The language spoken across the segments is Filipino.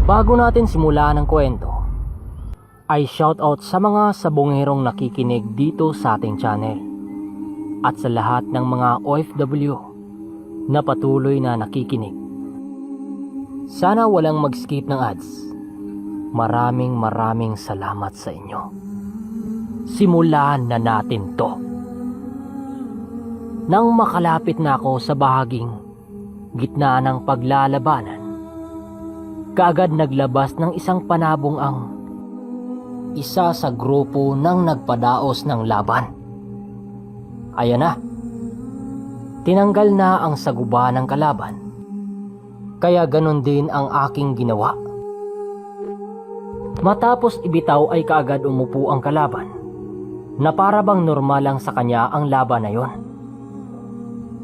Bago natin simulan ang kwento, ay shoutout sa mga sabongerong nakikinig dito sa ating channel at sa lahat ng mga OFW na patuloy na nakikinig. Sana walang mag-skip ng ads. Maraming salamat sa inyo. Simulan na natin to. Nang makalapit na ako sa bahaging gitna ng paglalabanan, kaagad naglabas ng isang panabong ang isa sa grupo ng nagpadaos ng laban. Ayan na. Tinanggal na ang saguba ng kalaban. Kaya ganun din ang aking ginawa. Matapos ibitaw ay kaagad umupo ang kalaban na para bang normal lang sa kanya ang laban na yon.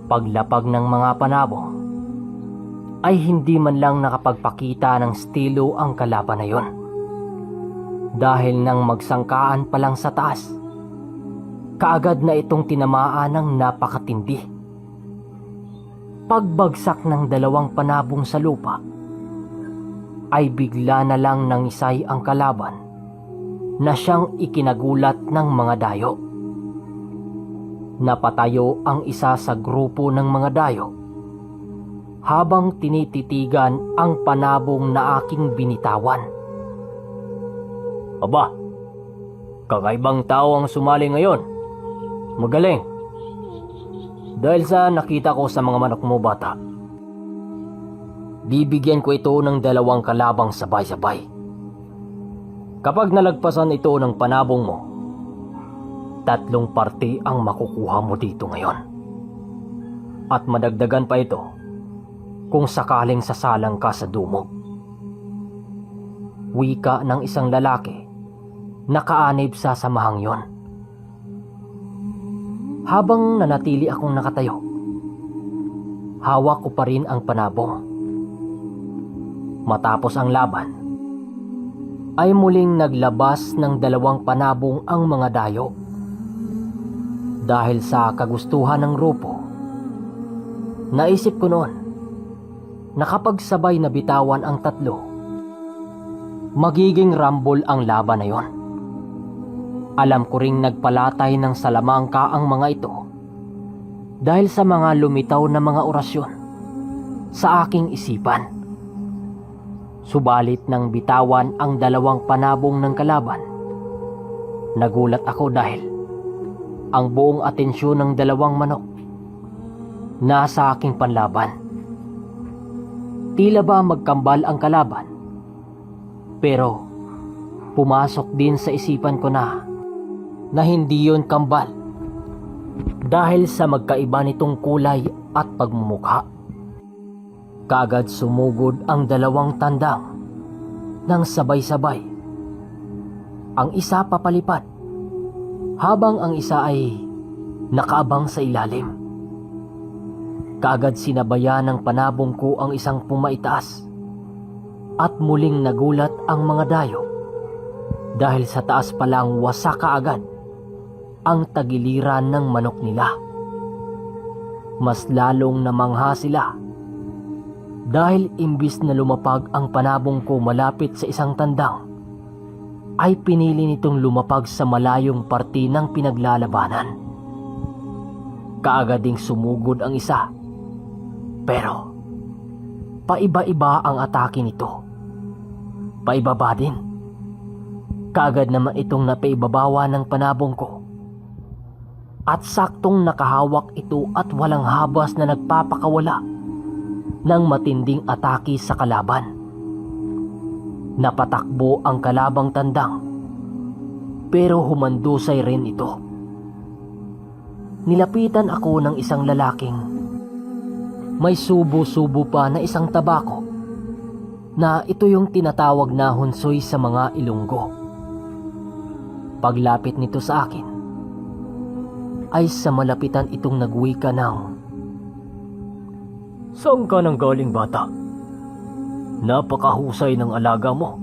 Paglapag ng mga panabong ay hindi man lang nakapagpakita ng estilo ang kalaban na yon. Dahil nang magsangkaan pa lang sa taas, kaagad na itong tinamaan ng napakatindi. Pagbagsak ng dalawang panabong sa lupa, ay bigla na lang nangisay ang kalaban na siyang ikinagulat ng mga dayo. Napatayo ang isa sa grupo ng mga dayo habang tinititigan ang panabong na aking binitawan. Aba, kakaibang tao ang sumali ngayon. Magaling. Dahil sa nakita ko sa mga manok mo, bata, bibigyan ko ito ng 2 kalabang sabay-sabay. Kapag nalagpasan ito ng panabong mo, 3 parte ang makukuha mo dito ngayon. At madagdagan pa ito kung sakaling sasalang ka sa dumog. Wika ng isang lalaki na kaanib sa samahang yon. Habang nanatili akong nakatayo, hawak ko pa rin ang panabong. Matapos ang laban, ay muling naglabas ng 2 panabong ang mga dayo. Dahil sa kagustuhan ng grupo, naisip ko noon na kapag sabay na bitawan ang 3, magiging rumble ang laban na yon. Alam ko ring nagpalatay ng salamangka ang mga ito dahil sa mga lumitaw na mga orasyon sa aking isipan. Subalit nang bitawan ang 2 panabong ng kalaban, nagulat ako dahil ang buong atensyon ng 2 manok nasa aking panlaban. Tila ba magkambal ang kalaban, pero pumasok din sa isipan ko na hindi yon kambal dahil sa magkaiba nitong kulay at pagmumukha. Kaagad sumugod ang 2 tandang nang sabay-sabay. Ang isa papalipad habang ang isa ay nakaabang sa ilalim. Kaagad sinabayan ng panabong ko ang isang pumaitaas at muling nagulat ang mga dayo dahil sa taas pa lang wasak kaagad ang tagiliran ng manok nila. Mas lalong namangha sila dahil imbis na lumapag ang panabong ko malapit sa isang tandang, ay pinili nitong lumapag sa malayong parte ng pinaglalabanan. Kaagad ding sumugod ang isa, pero paiba-iba ang atake nito. Paibaba din. Kaagad naman itong napaibabawa ng panabong ko. At saktong nakahawak ito at walang habas na nagpapakawala ng matinding atake sa kalaban. Napatakbo ang kalabang tandang, pero humandusay rin ito. Nilapitan ako ng isang lalaking may subo-subo pa na isang tabako na ito yung tinatawag na hunsoy sa mga Ilonggo. Paglapit nito sa akin, ay sa malapitan itong nagwika ng, "Saan ka nang galing, bata? Napakahusay ng alaga mo.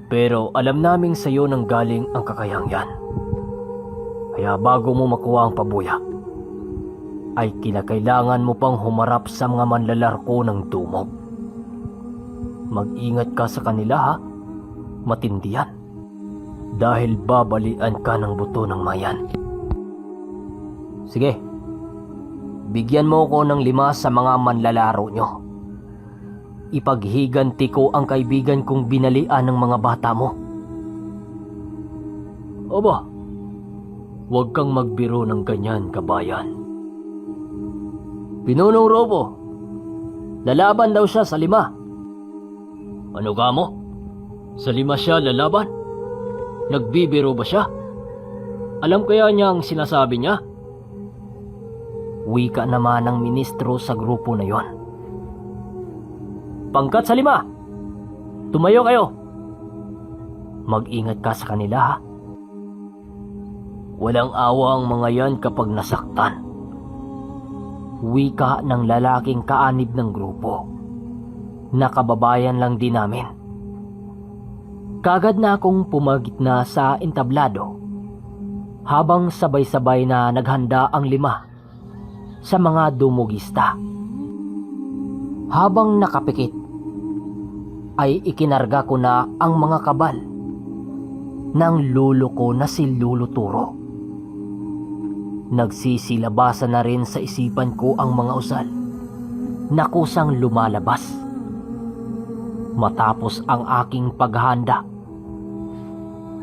Pero alam naming sa iyo nang galing ang kakayang yan. Kaya bago mo makuha ang pabuya, ay kinakailangan mo pang humarap sa mga manlalarko ng dumog. Mag-ingat ka sa kanila ha. Matindi yan. Dahil babalian ka ng buto ng mayan. Sige. Bigyan mo ko ng 5 sa mga manlalaro nyo. Ipaghiganti ko ang kaibigan kong binalian ng mga bata mo. Aba, huwag kang magbiro ng ganyan, kabayan. Pinunong Robo, lalaban daw siya sa 5. Ano ka mo? Sa 5 siya lalaban? Nagbibiro ba siya? Alam kaya niya ang sinasabi niya? Wika naman ng ministro sa grupo na yon. Pangkat sa 5! Tumayo kayo! Mag-ingat ka sa kanila ha. Walang awa ang mga yan kapag nasaktan. Wika ng lalaking kaanib ng grupo. Nakababayan lang din namin. Kagad na akong pumagitna sa entablado habang sabay-sabay na naghanda ang 5 sa mga dumugista. Habang nakapikit ay ikinarga ko na ang mga kabal ng lulo ko na si Lolo Turo. Nagsisilabasan na rin sa isipan ko ang mga usal na kusang lumalabas. Matapos ang aking paghahanda,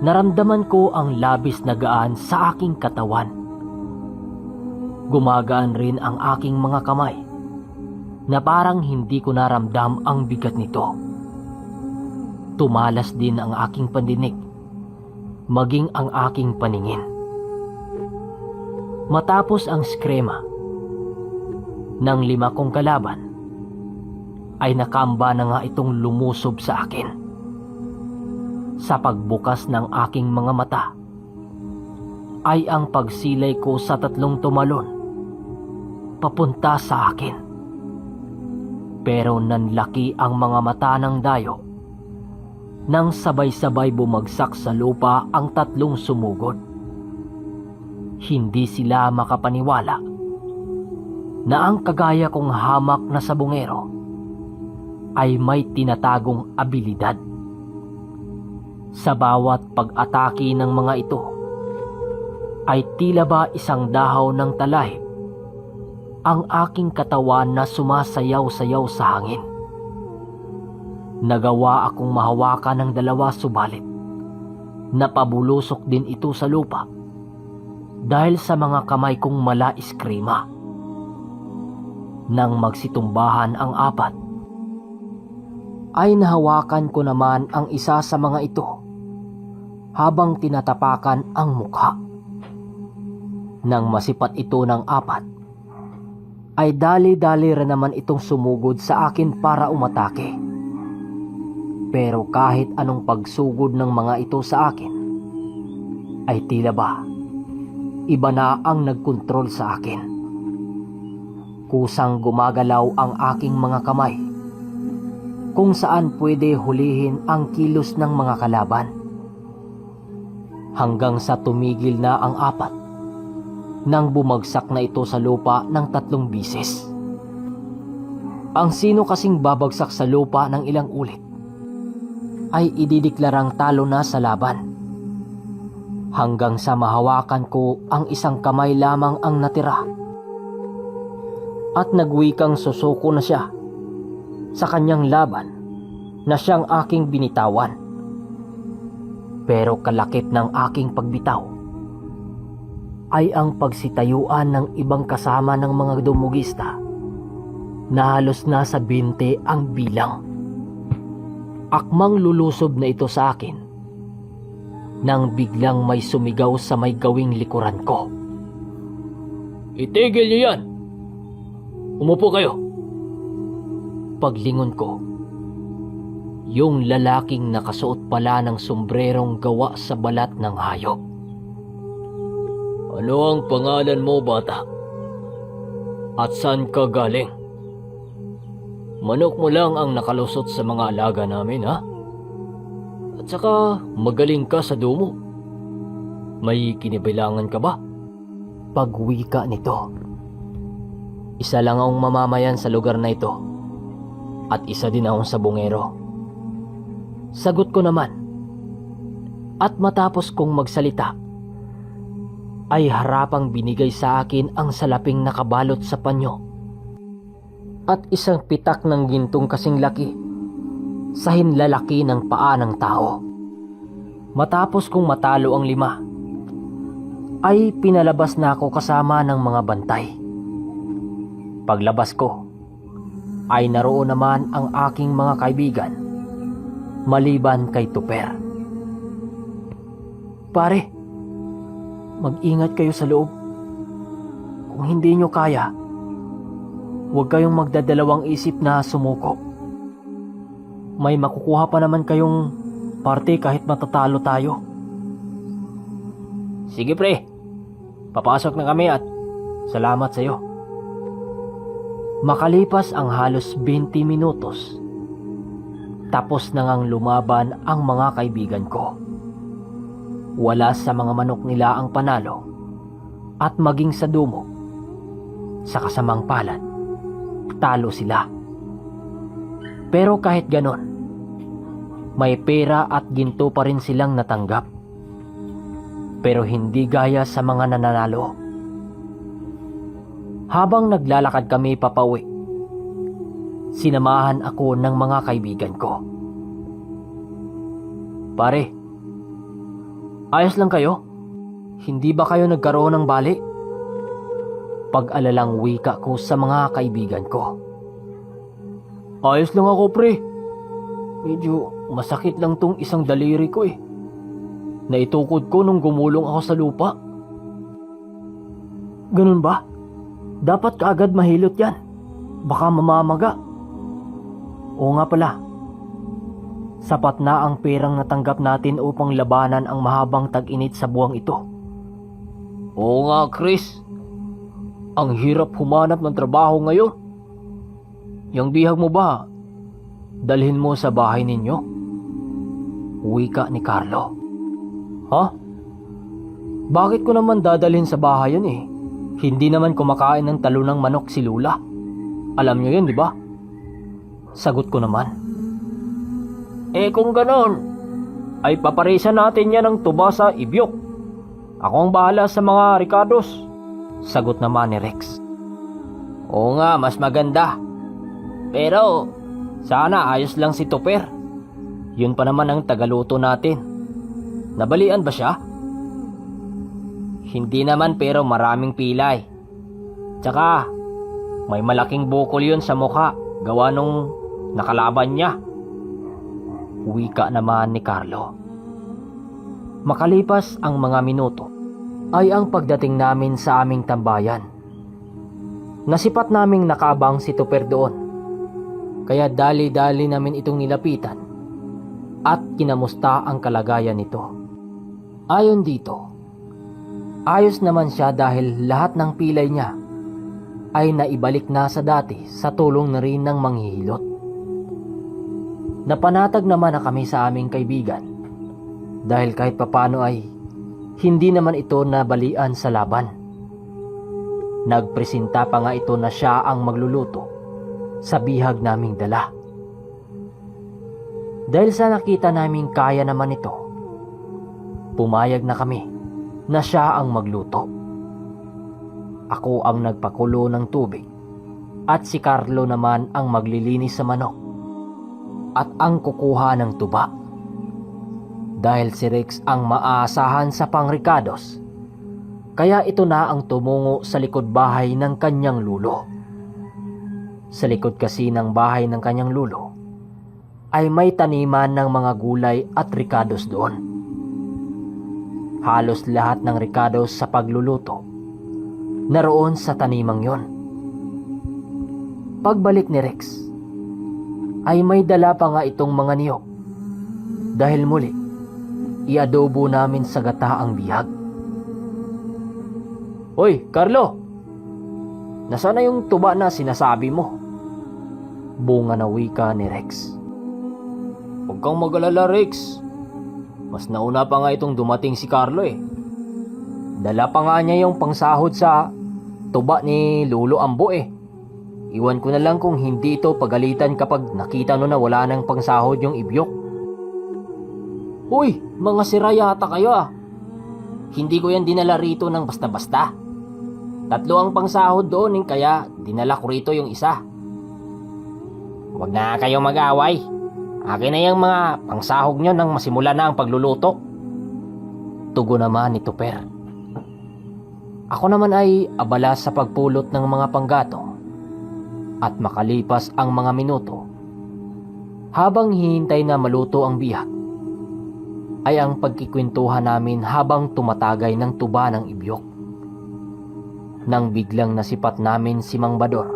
naramdaman ko ang labis na gaan sa aking katawan. Gumagaan rin ang aking mga kamay na parang hindi ko naramdam ang bigat nito. Tumalas din ang aking pandinig, maging ang aking paningin. Matapos ang skrema ng 5 kong kalaban, ay nakamba na nga itong lumusob sa akin. Sa pagbukas ng aking mga mata, ay ang pagsilay ko sa 3 tumalon papunta sa akin. Pero nanlaki ang mga mata ng dayo nang sabay-sabay bumagsak sa lupa ang 3 sumugod. Hindi sila makapaniwala na ang kagaya kong hamak na sabungero ay may tinatagong abilidad. Sa bawat pag-atake ng mga ito ay tila ba isang dahaw ng talahib ang aking katawan na sumasayaw-sayaw sa hangin. Nagawa akong mahawakan ng 2 subalit. Napabulusok din ito sa lupa dahil sa mga kamay kong mala-iskrima. Nang magsitumbahan ang 4, ay nahawakan ko naman ang isa sa mga ito habang tinatapakan ang mukha. Nang masipat ito ng 4, ay dali-dali rin naman itong sumugod sa akin para umatake. Pero kahit anong pagsugod ng mga ito sa akin, ay tila ba iba na ang nagkontrol sa akin. Kusang gumagalaw ang aking mga kamay kung saan pwede hulihin ang kilos ng mga kalaban. Hanggang sa tumigil na ang 4 nang bumagsak na ito sa lupa ng 3 bisis. Ang sino kasing babagsak sa lupa ng ilang ulit ay idideklarang talo na sa laban. Hanggang sa mahawakan ko ang isang kamay lamang ang natira. At nagwikang susuko na siya sa kanyang laban na siyang aking binitawan. Pero kalakip ng aking pagbitaw ay ang pagsitayuan ng ibang kasama ng mga dumugista na halos nasa 20 ang bilang. Akmang lulusob na ito sa akin nang biglang may sumigaw sa may gawing likuran ko. Itigil niyo yan! Umupo kayo! Paglingon ko, yung lalaking nakasuot pala ng sombrerong gawa sa balat ng hayop. Ano ang pangalan mo, bata? At saan ka galing? Manok mo lang ang nakalusot sa mga alaga namin, ha? At saka magaling ka sa dumo. May kinibilangan ka ba? Pagwika nito, isa lang akong mamamayan sa lugar na ito at isa din akong sabungero. Sagot ko naman. At matapos kong magsalita, ay harapang binigay sa akin ang salaping nakabalot sa panyo at isang pitak ng gintong kasing laki sa hinlalaki ng paa ng tao. Matapos kong matalo ang 5, ay pinalabas na ako kasama ng mga bantay. Paglabas ko, ay naroon naman ang aking mga kaibigan, maliban kay Tuper. Pare, mag-ingat kayo sa loob. Kung hindi nyo kaya, huwag kayong magdadalawang isip na sumuko. May makukuha pa naman kayong parte kahit matatalo tayo. Sige pre, papasok na kami at salamat sa iyo. Makalipas ang halos 20 minutos, tapos na ngang lumaban ang mga kaibigan ko. Wala sa mga manok nila ang panalo at maging sa dumo. Sa kasamang palad, talo sila. Pero kahit ganon, may pera at ginto pa rin silang natanggap. Pero hindi gaya sa mga nananalo. Habang naglalakad kami papauwi, sinamahan ako ng mga kaibigan ko. Pare, ayos lang kayo? Hindi ba kayo nagkaroon ng bali? Pag-alalang wika ko sa mga kaibigan ko. Ayos lang ako pre. Medyo masakit lang tong isang daliri ko eh. Naitukod ko nung gumulong ako sa lupa. Ganun ba? Dapat kaagad mahilot yan. Baka mamamaga. Oo nga pala. Sapat na ang perang natanggap natin upang labanan ang mahabang tag-init sa buwang ito. Oo nga Chris. Ang hirap humanap ng trabaho ngayon. Yang bihag mo ba, dalhin mo sa bahay ninyo? Wika ni Carlo. Ha? Bakit ko naman dadalhin sa bahay yan eh? Hindi naman kumakain ng talunang manok si Lula. Alam niyo yun, di ba? Sagot ko naman. Eh kung ganon, ay paparisan natin yan ng tuba sa ibyok. Ako ang bahala sa mga Ricardos. Sagot naman ni Rex. Oo nga, mas maganda. Pero sana ayos lang si Tuper. Yun pa naman ang tagaluto natin. Nabalian ba siya? Hindi naman pero maraming pilay. Tsaka may malaking bukol yun sa mukha gawa nung nakalaban niya. Wika naman ni Carlo. Makalipas ang mga minuto ay ang pagdating namin sa aming tambayan. Nasipat naming nakabang si Tuper doon. Kaya dali-dali namin itong nilapitan at kinamusta ang kalagayan nito. Ayon dito, ayos naman siya dahil lahat ng pilay niya ay naibalik na sa dati sa tulong na rin ng manghihilot. Napanatag naman na kami sa aming kaibigan dahil kahit papano ay hindi naman ito nabalian sa laban. Nagpresenta pa nga ito na siya ang magluluto sa bihag naming dala. Dahil sa nakita naming kaya naman ito, pumayag na kami na siya ang magluto. Ako ang nagpakulo ng tubig at si Carlo naman ang maglilinis sa manok at ang kukuha ng tuba. Dahil si Rex ang maaasahan sa pangricados, kaya ito na ang tumungo sa likod bahay ng kanyang lulo. Sa likod kasi ng bahay ng kanyang lulo ay may taniman ng mga gulay at ricados doon. Halos lahat ng ricados sa pagluluto naroon sa tanimang yon. Pagbalik ni Rex ay may dala pa nga itong mga niyog dahil muli iadobo namin sa gata ang bihag. Hoy, Carlo! Nasaan na yung tuba na sinasabi mo? Bunga na wika ni Rex. Huwag kang mag-alala, Rex. Mas nauna pa nga itong dumating si Carlo eh. Dala pa nga niya yung pangsahod sa tuba ni Lolo Ambo eh. Iwan ko na lang kung hindi ito pagalitan kapag nakita no na wala nang pangsahod yung ibyok. Uy, mga sirayata kayo ah. Hindi ko yan dinala rito ng basta-basta. 3 ang pangsahod doon kaya dinala ko rito yung isa. Huwag na kayong mag-away. Akin na yung mga pangsahog nyo nang masimula na ang pagluluto. Tugon naman ni Tuper. Ako naman ay abala sa pagpulot ng mga panggatong. At makalipas ang mga minuto, habang hihintay na maluto ang biyak, ay ang pagkikwentuhan namin habang tumatagay ng tuba ng ibyok. Nang biglang nasipat namin si Mang Bador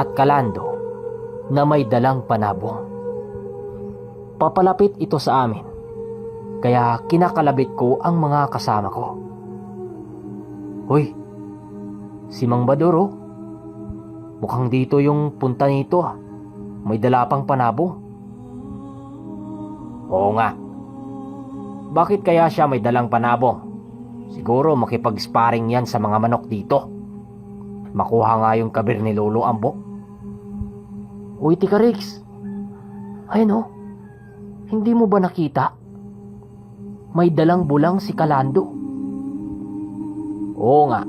at Kalando na may dalang panabong. Papalapit ito sa amin, kaya kinakalabit ko ang mga kasama ko. Hoy, si Mang Bador oh. Mukhang dito yung punta nito ah. May dala pang panabong. Oo nga. Bakit kaya siya may dalang panabong? Siguro makipag-sparring yan sa mga manok dito. Makuha nga yung kabir ni Lolo Ambo. Uy, Tika Rex. Ayun oh. Hindi mo ba nakita? May dalang bulang si Kalando. Oo nga.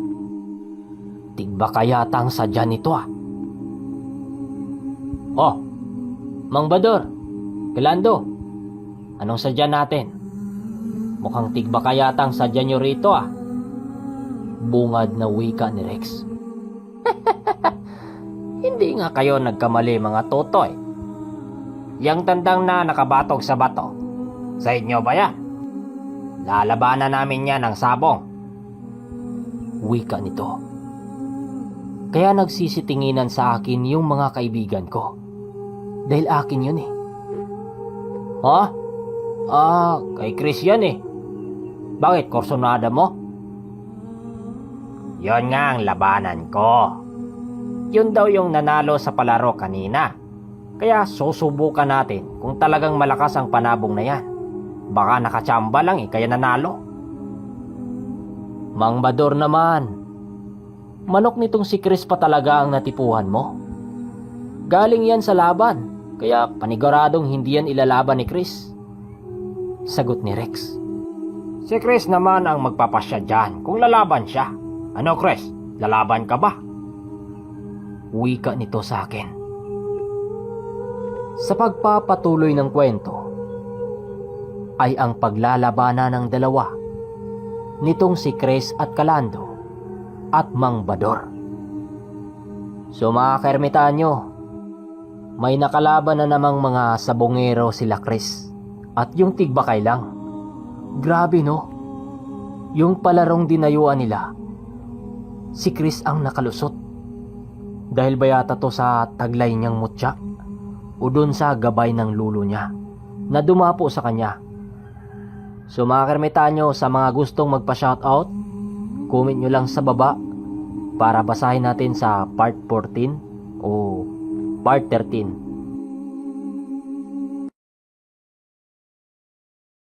Tigba kaya tang sadya nito ah. Oh, Mang Bador, Kalando, anong sadya natin? Mukhang tigba kaya tang sadya nyo rito ah. Bungad na wika ni Rex. Hindi nga kayo nagkamali mga totoy. Yang tandang na nakabatog sa bato, sa inyo ba yan? Lalabanan namin yan ng sabong. Wika nito. Kaya nagsisitinginan sa akin yung mga kaibigan ko. Dahil akin yun eh. Ha? Kay Chris yan eh. Bakit, korsonada mo? Yon nga ang labanan ko. Yun daw yung nanalo sa palaro kanina. Kaya susubukan natin kung talagang malakas ang panabong na yan. Baka nakachamba lang eh, kaya nanalo. Mang Bador naman. Manok nitong si Chris pa talaga ang natipuhan mo. Galing yan sa laban. Kaya paniguradong hindi yan ilalaban ni Chris. Sagot ni Rex. Si Chris naman ang magpapasya dyan kung lalaban siya. Ano Chris, lalaban ka ba? Wika nito sa akin. Sa pagpapatuloy ng kwento, ay ang paglalabanan ng dalawa nitong si Chris at Kalando at Mang Bador. So mga kaermitanyo, may nakalaban na namang mga sabongero sila Chris at yung tigbakay lang. Grabe no? Yung palarong dinayuan nila, si Chris ang nakalusot. Dahil ba yata to sa taglay niyang mutya o dun sa gabay ng lulo niya na dumapo sa kanya. So mga kaermitanyo, sa mga gustong magpa-shoutout, comment nyo lang sa baba para basahin natin sa part 14 o part 13